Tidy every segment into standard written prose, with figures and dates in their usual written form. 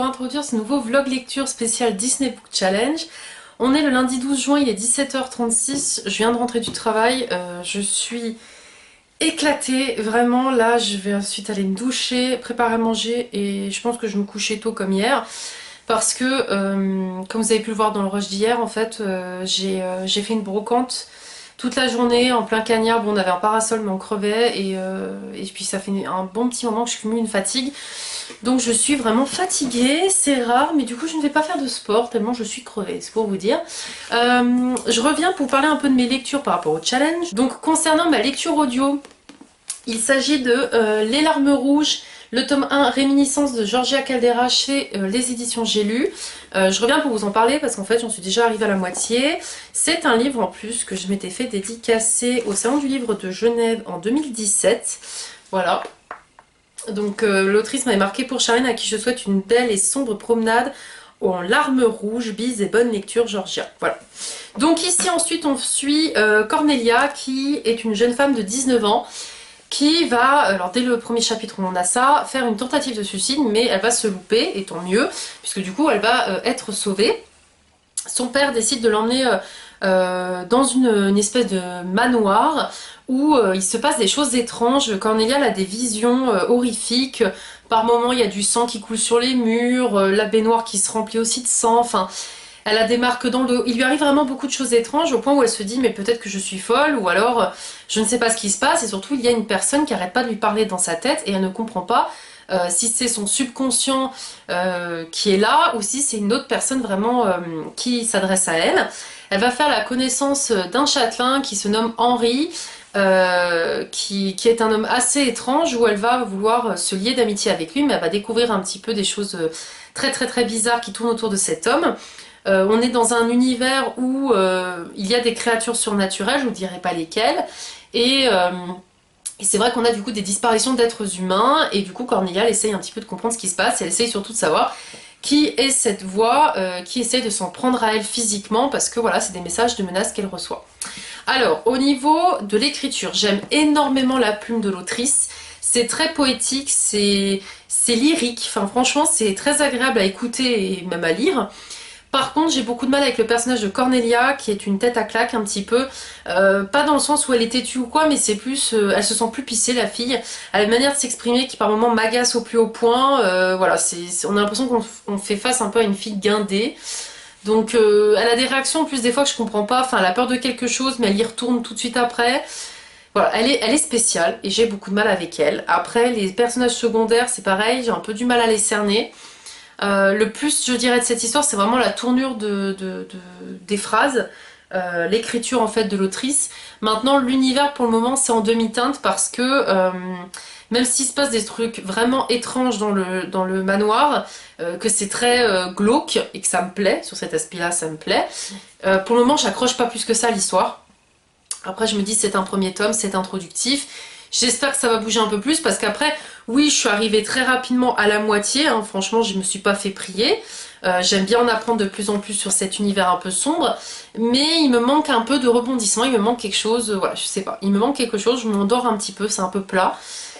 pour introduire ce nouveau vlog lecture spécial Disney Book Challenge. On est le lundi 12 juin, il est 17h36, je viens de rentrer du travail, je suis éclatée, vraiment. Là je vais ensuite aller me doucher, préparer à manger et je pense que je me coucher tôt comme hier. Parce que, comme vous avez pu le voir dans le rush d'hier, en fait, j'ai fait une brocante toute la journée en plein cagnard. Bon, on avait un parasol mais on crevait et puis ça fait un bon petit moment que je cumule une fatigue. Donc je suis vraiment fatiguée, c'est rare, mais du coup je ne vais pas faire de sport tellement je suis crevée, c'est pour vous dire. Je reviens pour parler un peu de mes lectures par rapport au challenge. Donc concernant ma lecture audio, il s'agit de Les Larmes Rouges, le tome 1, Réminiscence de Georgia Caldera chez les éditions J'ai lu. Je reviens pour vous en parler parce qu'en fait j'en suis déjà arrivée à la moitié. C'est un livre en plus que je m'étais fait dédicacer au Salon du Livre de Genève en 2017. Voilà. Donc l'autrice m'avait marqué pour Charline, à qui je souhaite une belle et sombre promenade en larmes rouges, bise et bonne lecture Georgia. Voilà. Donc ici ensuite on suit Cornelia, qui est une jeune femme de 19 ans qui va, alors dès le premier chapitre on a ça, faire une tentative de suicide, mais elle va se louper, et tant mieux, puisque du coup elle va être sauvée. Son père décide de l'emmener dans une espèce de manoir où il se passe des choses étranges. Cornelia elle a des visions horrifiques. Par moments il y a du sang qui coule sur les murs, la baignoire qui se remplit aussi de sang, enfin elle a des marques dans le dos. Il lui arrive vraiment beaucoup de choses étranges au point où elle se dit mais peut-être que je suis folle, ou alors je ne sais pas ce qui se passe. Et surtout il y a une personne qui arrête pas de lui parler dans sa tête et elle ne comprend pas si c'est son subconscient qui est là ou si c'est une autre personne vraiment qui s'adresse à elle. Elle va faire la connaissance d'un châtelain qui se nomme Henri, qui est un homme assez étrange, où elle va vouloir se lier d'amitié avec lui, mais elle va découvrir un petit peu des choses très bizarres qui tournent autour de cet homme. On est dans un univers où il y a des créatures surnaturelles, je vous dirai pas lesquelles, et c'est vrai qu'on a du coup des disparitions d'êtres humains, et du coup Cornelia elle essaye un petit peu de comprendre ce qui se passe, elle essaye surtout de savoir qui est cette voix qui essaye de s'en prendre à elle physiquement, parce que voilà, c'est des messages de menaces qu'elle reçoit. Alors, au niveau de l'écriture, j'aime énormément la plume de l'autrice. C'est très poétique, c'est lyrique, enfin franchement c'est très agréable à écouter et même à lire. Par contre, j'ai beaucoup de mal avec le personnage de Cornelia, qui est une tête à claque un petit peu. Pas dans le sens où elle est têtue ou quoi, mais c'est plus... elle se sent plus pissée, la fille. Elle a une manière de s'exprimer qui par moments m'agace au plus haut point. Voilà, on a l'impression qu'on fait face un peu à une fille guindée. Donc elle a des réactions en plus des fois que je comprends pas. Enfin, elle a peur de quelque chose, mais elle y retourne tout de suite après. Voilà, elle est spéciale et j'ai beaucoup de mal avec elle. Après, les personnages secondaires, c'est pareil, j'ai un peu du mal à les cerner. Le plus je dirais de cette histoire, c'est vraiment la tournure des phrases, l'écriture en fait de l'autrice. Maintenant l'univers pour le moment c'est en demi-teinte, parce que même s'il se passe des trucs vraiment étranges dans le manoir, que c'est très glauque et que ça me plaît, sur cet aspect là ça me plaît, pour le moment j'accroche pas plus que ça à l'histoire. Après je me dis c'est un premier tome, c'est introductif. J'espère que ça va bouger un peu plus, parce qu'après, oui, je suis arrivée très rapidement à la moitié, hein, franchement, je me suis pas fait prier. J'aime bien en apprendre de plus en plus sur cet univers un peu sombre, mais il me manque un peu de rebondissement, il me manque quelque chose, voilà, je sais pas, il me manque quelque chose, je m'endors un petit peu, c'est un peu plat.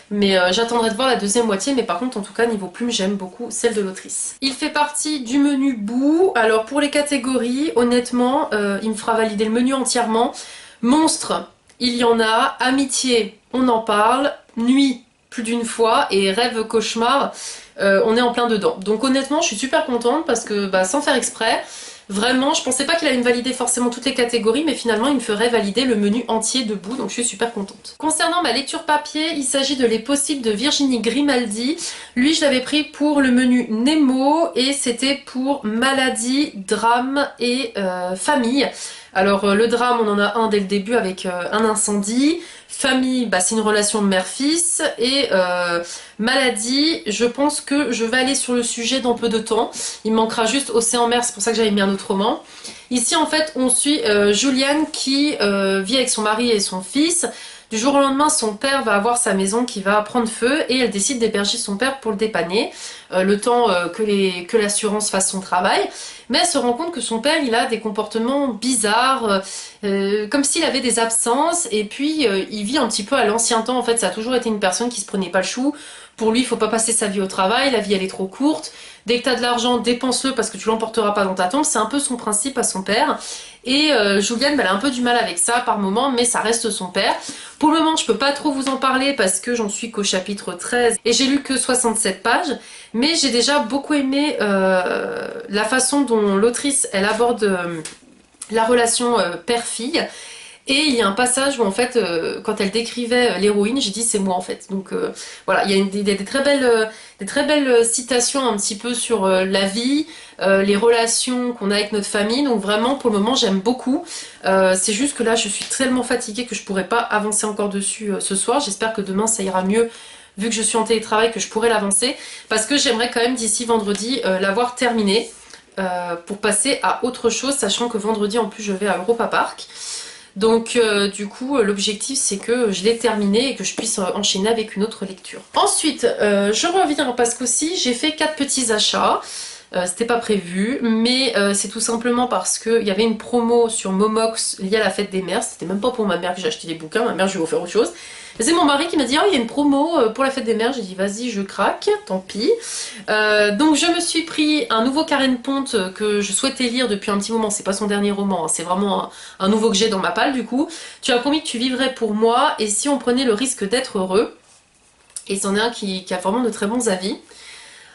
Mais j'attendrai de voir la deuxième moitié, mais par contre, en tout cas, niveau plume, j'aime beaucoup celle de l'autrice. Il fait partie du menu Boo. Alors, pour les catégories, honnêtement, il me fera valider le menu entièrement. Monstre, il y en a. Amitié, on en parle. Nuit, plus d'une fois. Et rêve, cauchemar, on est en plein dedans. Donc honnêtement, je suis super contente parce que, sans faire exprès, vraiment, je pensais pas qu'il allait me valider forcément toutes les catégories, mais finalement il me ferait valider le menu entier debout, donc je suis super contente. Concernant ma lecture papier, il s'agit de Les Possibles de Virginie Grimaldi. Lui, je l'avais pris pour le menu Nemo, et c'était pour maladie, drame et famille. Alors le drame, on en a un dès le début avec un incendie. Famille, c'est une relation de mère-fils. Et maladie, je pense que je vais aller sur le sujet dans peu de temps. Il me manquera juste Océan-Mer, c'est pour ça que j'avais mis un autre roman. Ici en fait on suit Juliane qui vit avec son mari et son fils. Du jour au lendemain, son père va avoir sa maison qui va prendre feu, et elle décide d'héberger son père pour le dépanner, le temps que l'assurance fasse son travail. Mais elle se rend compte que son père, il a des comportements bizarres, comme s'il avait des absences, et puis il vit un petit peu à l'ancien temps. En fait, ça a toujours été une personne qui se prenait pas le chou, Pour lui, il faut pas passer sa vie au travail, la vie elle est trop courte. Dès que tu as de l'argent, dépense-le parce que tu l'emporteras pas dans ta tombe. C'est un peu son principe à son père. Et Juliane, elle a un peu du mal avec ça par moment, mais ça reste son père. Pour le moment, je peux pas trop vous en parler parce que j'en suis qu'au chapitre 13 et j'ai lu que 67 pages. Mais j'ai déjà beaucoup aimé la façon dont l'autrice, elle aborde la relation père-fille. Et il y a un passage où en fait, quand elle décrivait l'héroïne, j'ai dit c'est moi en fait. Donc voilà, il y a des très belles citations un petit peu sur la vie, les relations qu'on a avec notre famille. Donc vraiment, pour le moment, j'aime beaucoup. C'est juste que là, je suis tellement fatiguée que je pourrais pas avancer encore dessus ce soir. J'espère que demain, ça ira mieux. Vu que je suis en télétravail, que je pourrai l'avancer. Parce que j'aimerais quand même d'ici vendredi l'avoir terminé. Pour passer à autre chose, sachant que vendredi en plus je vais à Europa Park. Donc du coup l'objectif c'est que je l'ai terminé et que je puisse enchaîner avec une autre lecture. Ensuite je reviens parce qu'aussi j'ai fait 4 petits achats. C'était pas prévu, mais c'est tout simplement parce qu'il y avait une promo sur Momox liée à la fête des mères. C'était même pas pour ma mère que j'ai acheté des bouquins, ma mère je vais vous faire autre chose. C'est mon mari qui m'a dit oh il y a une promo pour la fête des mères. J'ai dit vas-y je craque, tant pis. Donc je me suis pris un nouveau Karen Ponte que je souhaitais lire depuis un petit moment. C'est pas son dernier roman, hein. C'est vraiment un nouveau que j'ai dans ma palle du coup. Tu as promis que tu vivrais pour moi et si on prenait le risque d'être heureux. Et c'en est un qui a vraiment de très bons avis.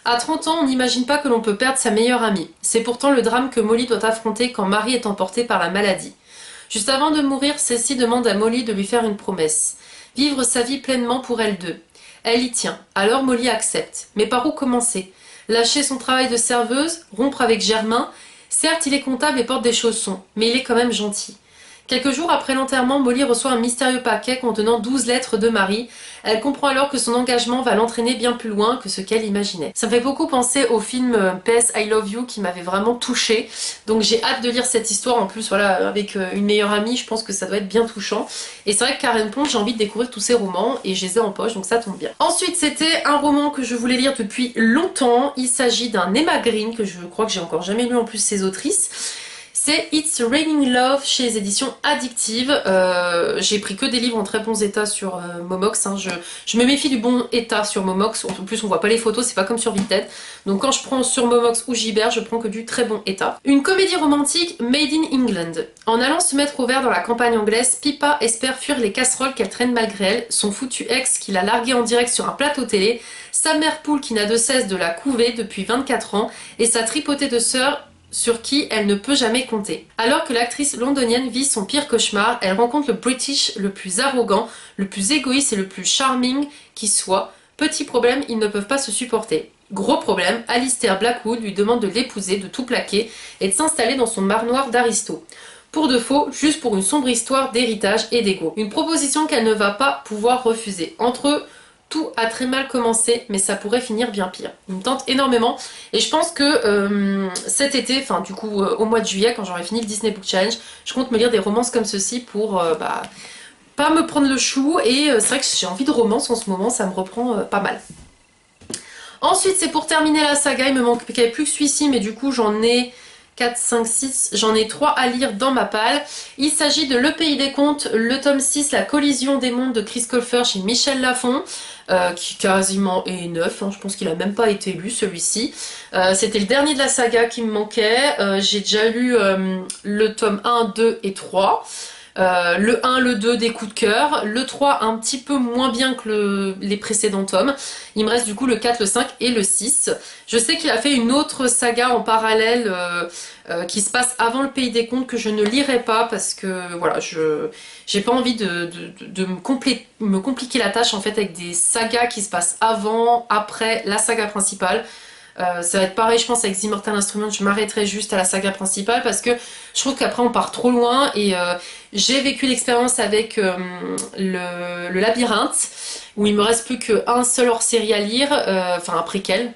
À 30 ans, on n'imagine pas que l'on peut perdre sa meilleure amie. C'est pourtant le drame que Molly doit affronter quand Marie est emportée par la maladie. Juste avant de mourir, Cécile demande à Molly de lui faire une promesse. Vivre sa vie pleinement pour elles deux. Elle y tient, alors Molly accepte. Mais par où commencer? Lâcher son travail de serveuse? Rompre avec Germain? Certes, il est comptable et porte des chaussons, mais il est quand même gentil. Quelques jours après l'enterrement, Molly reçoit un mystérieux paquet contenant 12 lettres de Marie. Elle comprend alors que son engagement va l'entraîner bien plus loin que ce qu'elle imaginait. Ça me fait beaucoup penser au film PS I Love You qui m'avait vraiment touchée. Donc j'ai hâte de lire cette histoire. En plus, voilà, avec une meilleure amie, je pense que ça doit être bien touchant. Et c'est vrai que Karen Ponte, j'ai envie de découvrir tous ses romans et je les ai en poche, donc ça tombe bien. Ensuite, c'était un roman que je voulais lire depuis longtemps. Il s'agit d'un Emma Green, que je crois que j'ai encore jamais lu en plus ses autrices. C'est It's Raining Love chez les éditions Addictive. J'ai pris que des livres en très bons états sur Momox. Hein. Je me méfie du bon état sur Momox. En plus, on voit pas les photos, c'est pas comme sur Vinted. Donc quand je prends sur Momox ou Gibert, je prends que du très bon état. Une comédie romantique made in England. En allant se mettre au vert dans la campagne anglaise, Pippa espère fuir les casseroles qu'elle traîne malgré elle, son foutu ex qui l'a larguée en direct sur un plateau télé, sa mère poule qui n'a de cesse de la couver depuis 24 ans et sa tripotée de sœurs sur qui elle ne peut jamais compter. Alors que l'actrice londonienne vit son pire cauchemar, elle rencontre le British le plus arrogant, le plus égoïste et le plus charming qui soit. Petit problème, ils ne peuvent pas se supporter. Gros problème, Alistair Blackwood lui demande de l'épouser, de tout plaquer et de s'installer dans son manoir d'aristo. Pour de faux, juste pour une sombre histoire d'héritage et d'ego. Une proposition qu'elle ne va pas pouvoir refuser. Entre eux, tout a très mal commencé, mais ça pourrait finir bien pire. Il me tente énormément et je pense que cet été, enfin du coup au mois de juillet, quand j'aurai fini le Disney Book Challenge, je compte me lire des romances comme ceci pour pas me prendre le chou et c'est vrai que j'ai envie de romance en ce moment, ça me reprend pas mal. Ensuite, c'est pour terminer la saga, il me manquait plus que celui-ci, mais du coup j'en ai 4, 5, 6, j'en ai 3 à lire dans ma palle. Il s'agit de Le Pays des Contes, le tome 6, La Collision des Mondes de Chris Colfer chez Michel Lafon, qui quasiment est neuf, hein, je pense qu'il a même pas été lu celui-ci. C'était le dernier de la saga qui me manquait, j'ai déjà lu le tome 1, 2 et 3. Le 1, le 2 des coups de cœur, le 3 un petit peu moins bien que les précédents tomes. Il me reste du coup le 4, le 5 et le 6. Je sais qu'il a fait une autre saga en parallèle qui se passe avant le Pays des Contes que je ne lirai pas parce que voilà, j'ai pas envie de me compliquer la tâche en fait avec des sagas qui se passent avant, après la saga principale. Ça va être pareil je pense avec The Immortal Instrument, je m'arrêterai juste à la saga principale parce que je trouve qu'après on part trop loin et j'ai vécu l'expérience avec le Labyrinthe où il me reste plus qu'un seul hors-série à lire, enfin un préquel,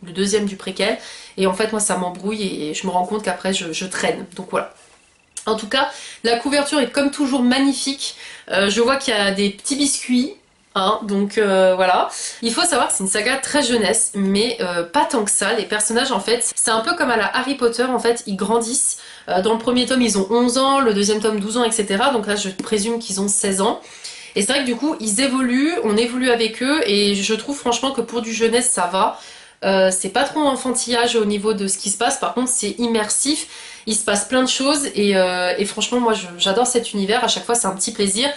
le deuxième du préquel et en fait moi ça m'embrouille et je me rends compte qu'après je traîne, donc voilà. En tout cas, la couverture est comme toujours magnifique, je vois qu'il y a des petits biscuits. Hein, donc voilà. Il faut savoir que c'est une saga très jeunesse, mais pas tant que ça. Les personnages en fait, c'est un peu comme à la Harry Potter en fait, ils grandissent. Dans le premier tome ils ont 11 ans, le deuxième tome 12 ans, etc. Donc là je présume qu'ils ont 16 ans. Et c'est vrai que du coup ils évoluent, on évolue avec eux et je trouve franchement que pour du jeunesse ça va. C'est pas trop enfantillage au niveau de ce qui se passe, par contre c'est immersif, il se passe plein de choses et franchement moi j'adore cet univers, à chaque fois c'est un petit plaisir.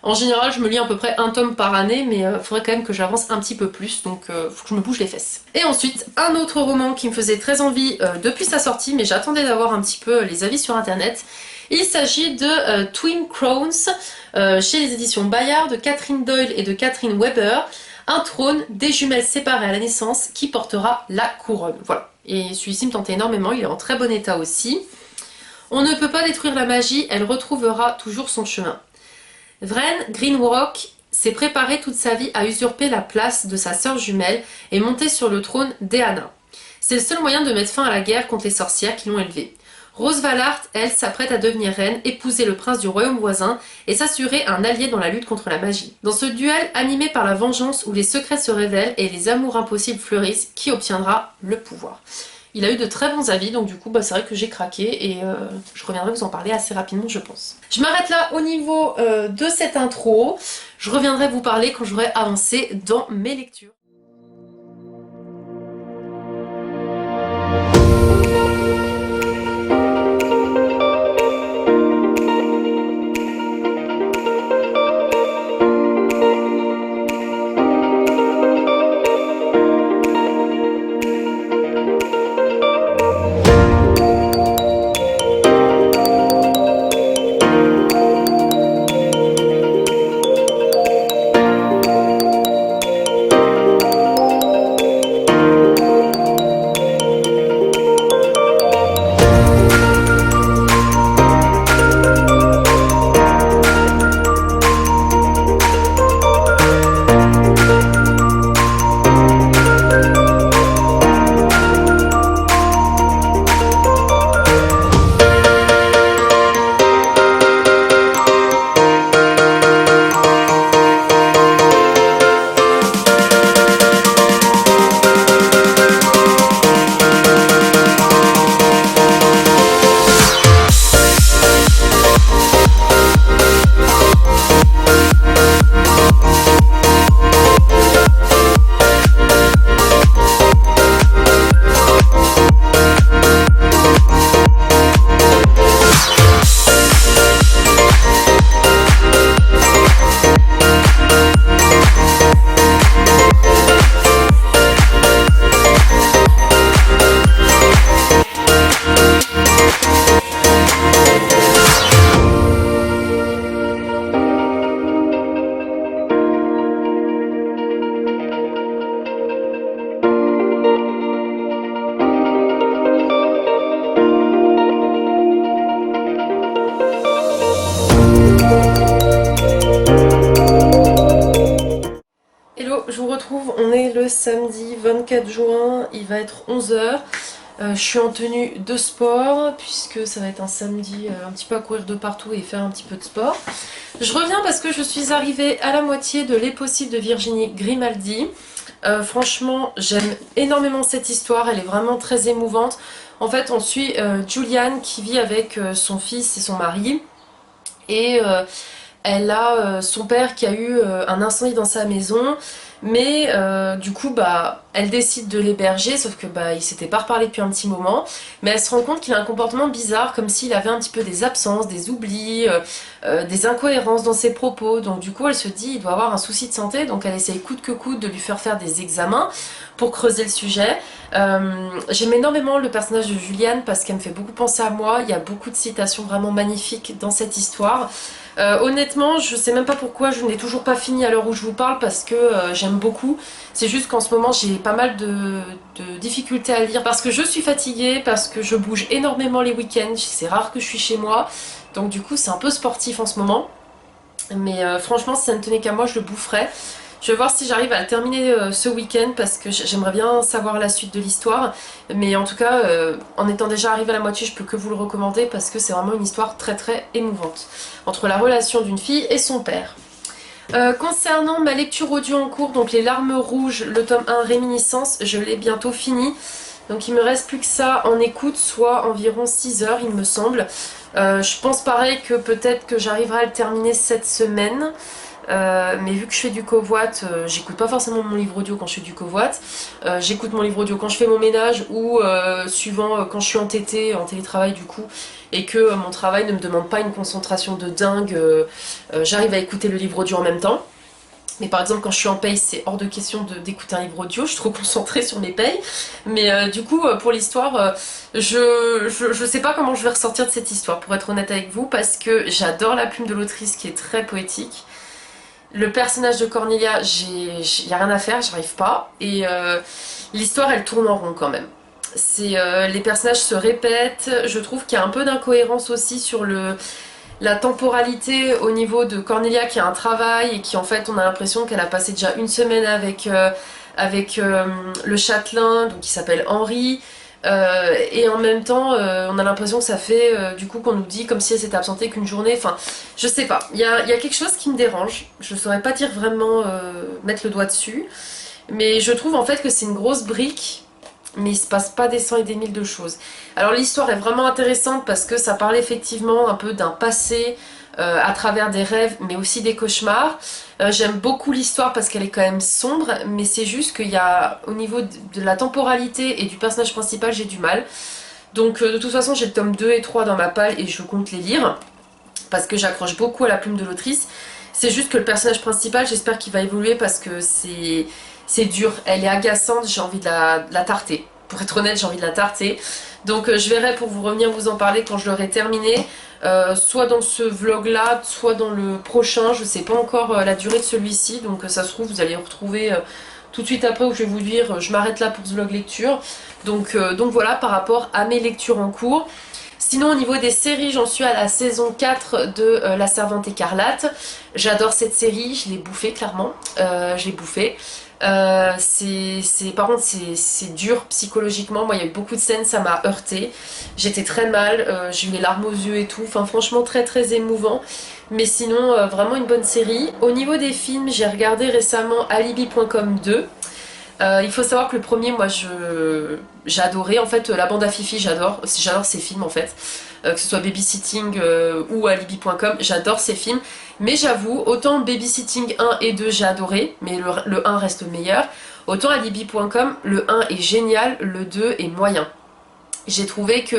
En général je me lis à peu près un tome par année mais il faudrait quand même que j'avance un petit peu plus donc faut que je me bouge les fesses. Et ensuite un autre roman qui me faisait très envie depuis sa sortie mais j'attendais d'avoir un petit peu les avis sur internet. Il s'agit de Twin Crowns chez les éditions Bayard de Catherine Doyle et de Catherine Weber. Un trône, des jumelles séparées à la naissance qui portera la couronne. Voilà. Et celui-ci me tentait énormément, il est en très bon état aussi. On ne peut pas détruire la magie, elle retrouvera toujours son chemin. Vren Greenwalk s'est préparé toute sa vie à usurper la place de sa sœur jumelle et monter sur le trône d'Eanna. C'est le seul moyen de mettre fin à la guerre contre les sorcières qui l'ont élevée. Rose Valart, elle, s'apprête à devenir reine, épouser le prince du royaume voisin et s'assurer un allié dans la lutte contre la magie. Dans ce duel animé par la vengeance où les secrets se révèlent et les amours impossibles fleurissent, qui obtiendra le pouvoir? Il a eu de très bons avis, donc du coup c'est vrai que j'ai craqué et je reviendrai vous en parler assez rapidement je pense. Je m'arrête là au niveau de cette intro, je reviendrai vous parler quand j'aurai avancé dans mes lectures. Je vous retrouve, on est le samedi 24 juin, il va être 11 h. Je suis en tenue de sport puisque ça va être un samedi un petit peu à courir de partout et faire un petit peu de sport. Je reviens parce que je suis arrivée à la moitié de Les Possibles de Virginie Grimaldi. Franchement, j'aime énormément cette histoire, elle est vraiment très émouvante. En fait, on suit Juliane qui vit avec son fils et son mari. Et elle a son père qui a eu un incendie dans sa maison. Mais du coup elle décide de l'héberger, sauf que il s'était pas reparlé depuis un petit moment, mais elle se rend compte qu'il a un comportement bizarre, comme s'il avait un petit peu des absences, des oublis, des incohérences dans ses propos. Donc du coup elle se dit il doit avoir un souci de santé, donc elle essaye coûte que coûte de lui faire des examens pour creuser le sujet. J'aime énormément le personnage de Juliane parce qu'elle me fait beaucoup penser à moi, il y a beaucoup de citations vraiment magnifiques dans cette histoire. Honnêtement, je sais même pas pourquoi je n'ai toujours pas fini à l'heure où je vous parle parce que j'aime beaucoup. C'est juste qu'en ce moment j'ai pas mal de difficultés à lire parce que je suis fatiguée, parce que je bouge énormément les week-ends, c'est rare que je suis chez moi. Donc du coup c'est un peu sportif en ce moment. Mais franchement si ça ne tenait qu'à moi je le boufferais. Je vais voir si j'arrive à le terminer ce week-end parce que j'aimerais bien savoir la suite de l'histoire. Mais en tout cas, en étant déjà arrivée à la moitié, je peux que vous le recommander parce que c'est vraiment une histoire très très émouvante. Entre la relation d'une fille et son père. Concernant ma lecture audio en cours, donc Les Larmes Rouges, le tome 1 Réminiscence, je l'ai bientôt fini. Donc il me reste plus que ça en écoute, soit environ 6 heures il me semble. Je pense pareil que peut-être que j'arriverai à le terminer cette semaine. mais vu que je fais du covoit, j'écoute pas forcément mon livre audio quand je fais du covoit. J'écoute mon livre audio quand je fais mon ménage ou suivant quand je suis en TT, en télétravail du coup, et que mon travail ne me demande pas une concentration de dingue, j'arrive à écouter le livre audio en même temps. Mais par exemple, quand je suis en paye, c'est hors de question d'écouter un livre audio, je suis trop concentrée sur mes payes. Mais du coup, pour l'histoire, je sais pas comment je vais ressortir de cette histoire, pour être honnête avec vous, parce que j'adore la plume de l'autrice qui est très poétique. Le personnage de Cornelia, y a rien à faire, j'arrive pas. Et l'histoire, elle tourne en rond quand même. Les personnages se répètent, je trouve qu'il y a un peu d'incohérence aussi sur la temporalité au niveau de Cornelia qui a un travail et qui en fait on a l'impression qu'elle a passé déjà une semaine avec le châtelain donc, qui s'appelle Henri et en même temps on a l'impression que ça fait du coup qu'on nous dit comme si elle s'était absentée qu'une journée, enfin je sais pas, il y a quelque chose qui me dérange, je saurais pas dire vraiment mettre le doigt dessus, mais je trouve en fait que c'est une grosse brique mais il se passe pas des cent et des mille de choses. Alors l'histoire est vraiment intéressante parce que ça parle effectivement un peu d'un passé à travers des rêves mais aussi des cauchemars. J'aime beaucoup l'histoire parce qu'elle est quand même sombre, mais c'est juste qu'il y a au niveau de la temporalité et du personnage principal j'ai du mal. Donc de toute façon j'ai le tome 2 et 3 dans ma palle et je compte les lire parce que j'accroche beaucoup à la plume de l'autrice. C'est juste que le personnage principal j'espère qu'il va évoluer parce que c'est dur, elle est agaçante, j'ai envie de la tarter. Pour être honnête, j'ai envie de la tarter. Donc je verrai pour vous revenir vous en parler quand je l'aurai terminé. Soit dans ce vlog là, soit dans le prochain. Je sais pas encore la durée de celui-ci. Donc ça se trouve, vous allez retrouver tout de suite après où je vais vous dire je m'arrête là pour ce vlog lecture. Donc voilà par rapport à mes lectures en cours. Sinon au niveau des séries, j'en suis à la saison 4 de La Servante Écarlate. J'adore cette série, je l'ai bouffée clairement. Je l'ai bouffée. Par contre c'est dur psychologiquement, moi il y a eu beaucoup de scènes, ça m'a heurté, j'étais très mal, j'ai eu les larmes aux yeux et tout, enfin franchement très très émouvant, mais sinon vraiment une bonne série. Au niveau des films, j'ai regardé récemment Alibi.com 2. Il faut savoir que le premier, moi, j'adorais. En fait, la bande à Fifi, j'adore ces films, en fait. Que ce soit Babysitting ou Alibi.com, j'adore ces films. Mais j'avoue, autant Babysitting 1 et 2, j'ai adoré, mais le 1 reste le meilleur. Autant Alibi.com, le 1 est génial, le 2 est moyen. J'ai trouvé que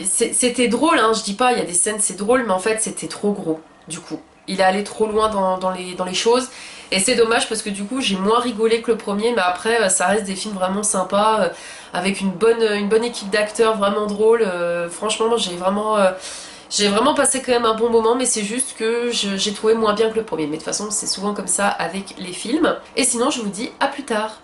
c'était drôle, hein, je dis pas, il y a des scènes, c'est drôle, mais en fait, c'était trop gros, du coup. Il est allé trop loin dans les choses. Et c'est dommage parce que du coup j'ai moins rigolé que le premier, mais après ça reste des films vraiment sympas, avec une bonne équipe d'acteurs vraiment drôle. Franchement j'ai vraiment passé quand même un bon moment, mais c'est juste que j'ai trouvé moins bien que le premier. Mais de toute façon c'est souvent comme ça avec les films. Et sinon je vous dis à plus tard.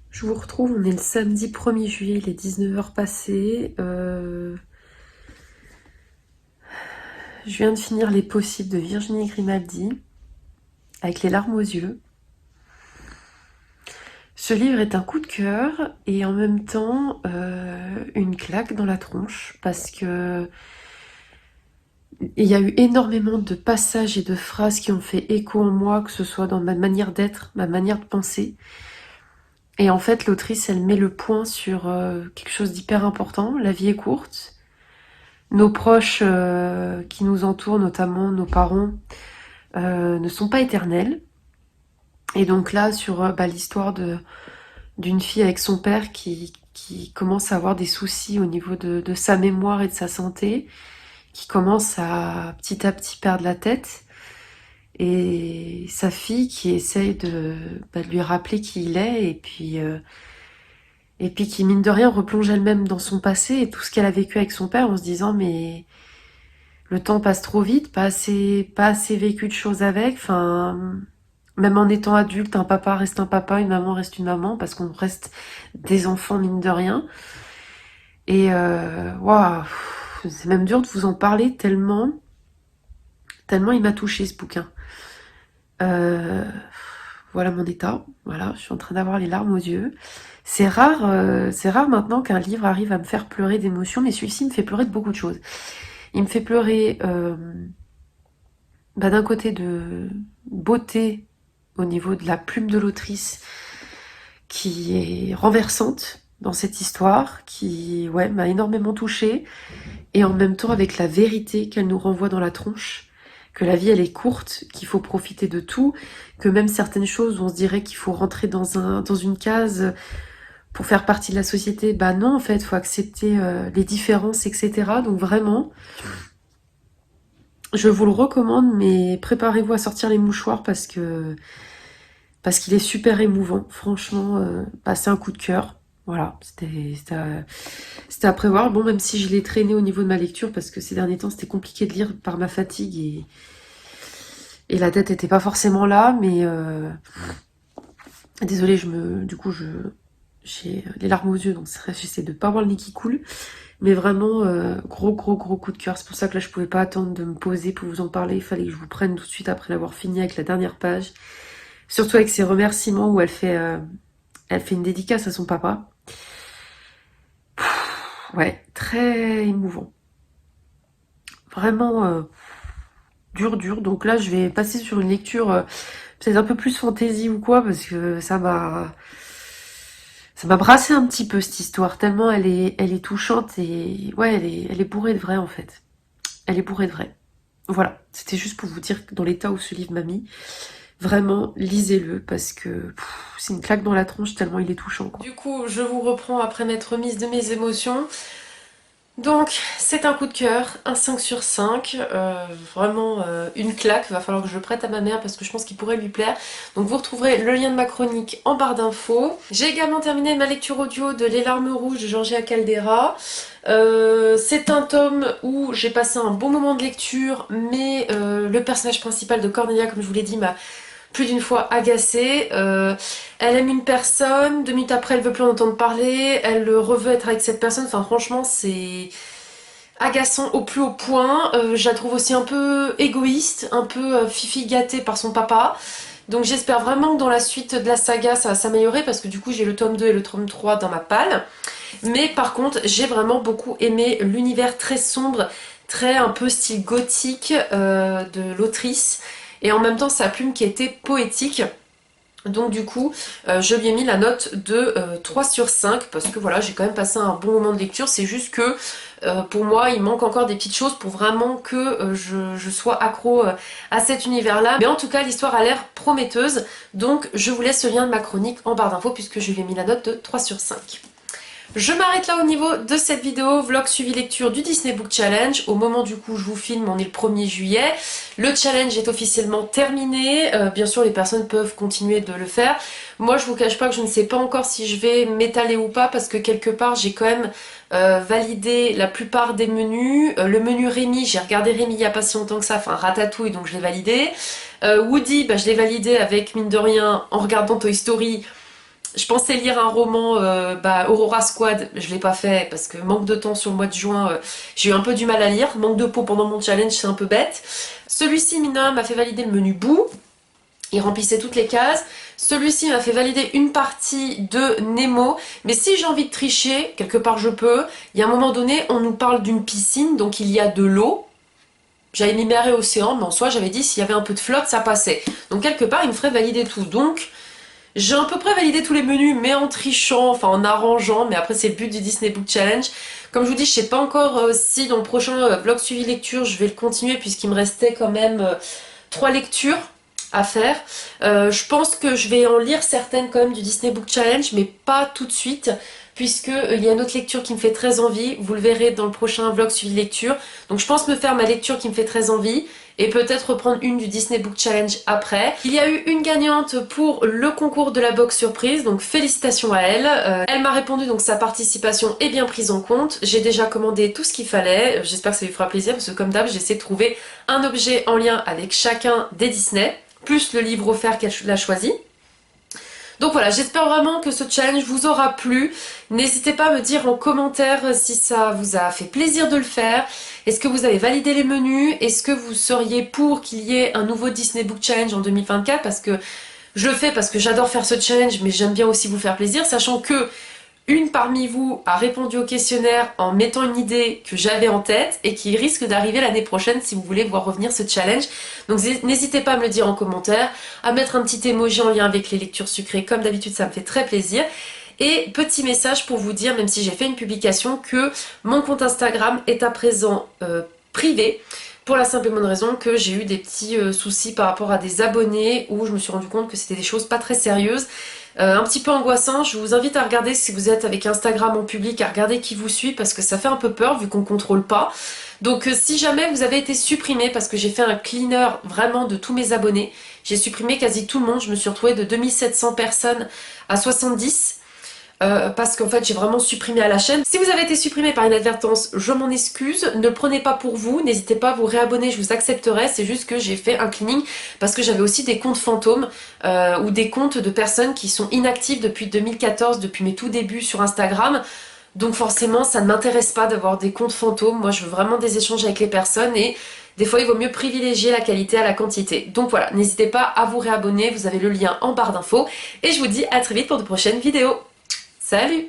Je vous retrouve, on est le samedi 1er juillet, il est 19h passées. Je viens de finir Les Possibles de Virginie Grimaldi, avec les larmes aux yeux. Ce livre est un coup de cœur et en même temps une claque dans la tronche parce que il y a eu énormément de passages et de phrases qui ont fait écho en moi, que ce soit dans ma manière d'être, ma manière de penser. Et en fait, l'autrice, elle met le point sur quelque chose d'hyper important. La vie est courte. Nos proches qui nous entourent, notamment nos parents, ne sont pas éternels. Et donc là, sur l'histoire d'une fille avec son père qui commence à avoir des soucis au niveau de sa mémoire et de sa santé, qui commence à petit perdre la tête, et sa fille qui essaye de lui rappeler qui il est, et puis qui mine de rien replonge elle-même dans son passé et tout ce qu'elle a vécu avec son père en se disant mais le temps passe trop vite, pas assez vécu de choses avec, enfin même en étant adulte, un papa reste un papa, une maman reste une maman, parce qu'on reste des enfants mine de rien. Et waouh, c'est même dur de vous en parler tellement il m'a touché ce bouquin. Euh, voilà mon état, voilà, je suis en train d'avoir les larmes aux yeux. C'est rare maintenant qu'un livre arrive à me faire pleurer d'émotions, mais celui-ci me fait pleurer de beaucoup de choses. Il me fait pleurer d'un côté de beauté au niveau de la plume de l'autrice qui est renversante dans cette histoire, qui ouais, m'a énormément touchée, et en même temps avec la vérité qu'elle nous renvoie dans la tronche, que la vie elle est courte, qu'il faut profiter de tout, que même certaines choses où on se dirait qu'il faut rentrer dans une case pour faire partie de la société, bah non en fait, il faut accepter les différences, etc. Donc vraiment, je vous le recommande, mais préparez-vous à sortir les mouchoirs parce qu'il est super émouvant. Franchement, bah, c'est un coup de cœur. Voilà, c'était à prévoir. Bon, même si je l'ai traîné au niveau de ma lecture, parce que ces derniers temps, c'était compliqué de lire par ma fatigue et la tête était pas forcément là, mais désolée, du coup, j'ai les larmes aux yeux, donc j'essaie de pas avoir le nez qui coule. Mais vraiment, gros coup de cœur. C'est pour ça que là, je pouvais pas attendre de me poser pour vous en parler. Il fallait que je vous prenne tout de suite après l'avoir fini avec la dernière page. Surtout avec ses remerciements où elle fait une dédicace à son papa. Ouais, très émouvant. Vraiment dur. Donc là, je vais passer sur une lecture peut-être un peu plus fantaisie ou quoi, parce que ça m'a brassé un petit peu cette histoire, tellement elle est touchante et ouais, elle est bourrée de vrai en fait. Elle est bourrée de vrai. Voilà, c'était juste pour vous dire que dans l'état où ce livre m'a mis, vraiment, lisez-le parce que c'est une claque dans la tronche tellement il est touchant, quoi. Du coup, je vous reprends après m'être remise de mes émotions. Donc, c'est un coup de cœur, un 5 sur 5, vraiment une claque, va falloir que je le prête à ma mère parce que je pense qu'il pourrait lui plaire. Donc vous retrouverez le lien de ma chronique en barre d'infos. J'ai également terminé ma lecture audio de Les larmes rouges de Georgia Caldera. C'est un tome où j'ai passé un bon moment de lecture, mais le personnage principal de Cornelia, comme je vous l'ai dit, m'a plus d'une fois agacée. Elle aime une personne, 2 minutes après elle veut plus en entendre parler, elle reveut être avec cette personne, enfin franchement c'est agaçant au plus haut point. Je la trouve aussi un peu égoïste, un peu fifi gâtée par son papa. Donc j'espère vraiment que dans la suite de la saga ça va s'améliorer parce que du coup j'ai le tome 2 et le tome 3 dans ma palle. Mais par contre j'ai vraiment beaucoup aimé l'univers très sombre, très un peu style gothique de l'autrice. Et en même temps sa plume qui était poétique. Donc du coup, je lui ai mis la note de 3 sur 5 parce que voilà, j'ai quand même passé un bon moment de lecture. C'est juste que pour moi, il manque encore des petites choses pour vraiment que je sois accro à cet univers-là. Mais en tout cas, l'histoire a l'air prometteuse. Donc je vous laisse le lien de ma chronique en barre d'infos puisque je lui ai mis la note de 3 sur 5. Je m'arrête là au niveau de cette vidéo, vlog suivi lecture du Disney Book Challenge. Au moment du coup je vous filme, on est le 1er juillet. Le challenge est officiellement terminé. Bien sûr les personnes peuvent continuer de le faire. Moi je vous cache pas que je ne sais pas encore si je vais m'étaler ou pas parce que quelque part j'ai quand même validé la plupart des menus. Le menu Rémi, j'ai regardé Rémi il n'y a pas si longtemps que ça, enfin Ratatouille, donc je l'ai validé. Woody, bah, je l'ai validé avec mine de rien en regardant Toy Story. Je pensais lire un roman, Aurora Squad, je l'ai pas fait parce que manque de temps sur le mois de juin, j'ai eu un peu du mal à lire, manque de peau pendant mon challenge, c'est un peu bête. Celui-ci, Mina, m'a fait valider le menu Boo, il remplissait toutes les cases. Celui-ci m'a fait valider une partie de Nemo, mais si j'ai envie de tricher, quelque part je peux. Il y a un moment donné, on nous parle d'une piscine, donc il y a de l'eau. J'avais mis mer et océan, mais en soi j'avais dit s'il y avait un peu de flotte, ça passait. Donc quelque part, il me ferait valider tout. Donc j'ai à peu près validé tous les menus, mais en trichant, enfin en arrangeant, mais après c'est le but du Disney Book Challenge. Comme je vous dis, je sais pas encore si dans le prochain vlog suivi lecture, je vais le continuer puisqu'il me restait quand même 3 lectures à faire. Je pense que je vais en lire certaines quand même du Disney Book Challenge, mais pas tout de suite, puisque il y a une autre lecture qui me fait très envie, vous le verrez dans le prochain vlog suivi lecture. Donc je pense me faire ma lecture qui me fait très envie et peut-être reprendre une du Disney Book Challenge après. Il y a eu une gagnante pour le concours de la box surprise, donc félicitations à elle. Elle m'a répondu, donc sa participation est bien prise en compte. J'ai déjà commandé tout ce qu'il fallait, j'espère que ça lui fera plaisir parce que comme d'hab j'essaie de trouver un objet en lien avec chacun des Disney, plus le livre offert qu'elle a choisi. Donc voilà, j'espère vraiment que ce challenge vous aura plu. N'hésitez pas à me dire en commentaire si ça vous a fait plaisir de le faire. Est-ce que vous avez validé les menus? Est-ce que vous seriez pour qu'il y ait un nouveau Disney Book Challenge en 2024? Parce que je le fais parce que j'adore faire ce challenge, mais j'aime bien aussi vous faire plaisir, sachant que une parmi vous a répondu au questionnaire en mettant une idée que j'avais en tête et qui risque d'arriver l'année prochaine si vous voulez voir revenir ce challenge. Donc n'hésitez pas à me le dire en commentaire, à mettre un petit emoji en lien avec les lectures sucrées, comme d'habitude ça me fait très plaisir. Et petit message pour vous dire, même si j'ai fait une publication, que mon compte Instagram est à présent privé. Pour la simple et bonne raison que j'ai eu des petits soucis par rapport à des abonnés où je me suis rendu compte que c'était des choses pas très sérieuses. Un petit peu angoissant, je vous invite à regarder si vous êtes avec Instagram en public, à regarder qui vous suit parce que ça fait un peu peur vu qu'on contrôle pas. Donc si jamais vous avez été supprimé, parce que j'ai fait un cleaner vraiment de tous mes abonnés, j'ai supprimé quasi tout le monde, je me suis retrouvée de 2700 personnes à 70. Parce qu'en fait j'ai vraiment supprimé à la chaîne. Si vous avez été supprimé par inadvertance, je m'en excuse, ne le prenez pas pour vous, n'hésitez pas à vous réabonner, je vous accepterai, c'est juste que j'ai fait un cleaning parce que j'avais aussi des comptes fantômes ou des comptes de personnes qui sont inactives depuis 2014, depuis mes tout débuts sur Instagram. Donc forcément ça ne m'intéresse pas d'avoir des comptes fantômes, moi je veux vraiment des échanges avec les personnes et des fois il vaut mieux privilégier la qualité à la quantité. Donc voilà, n'hésitez pas à vous réabonner, vous avez le lien en barre d'infos et je vous dis à très vite pour de prochaines vidéos. Salut!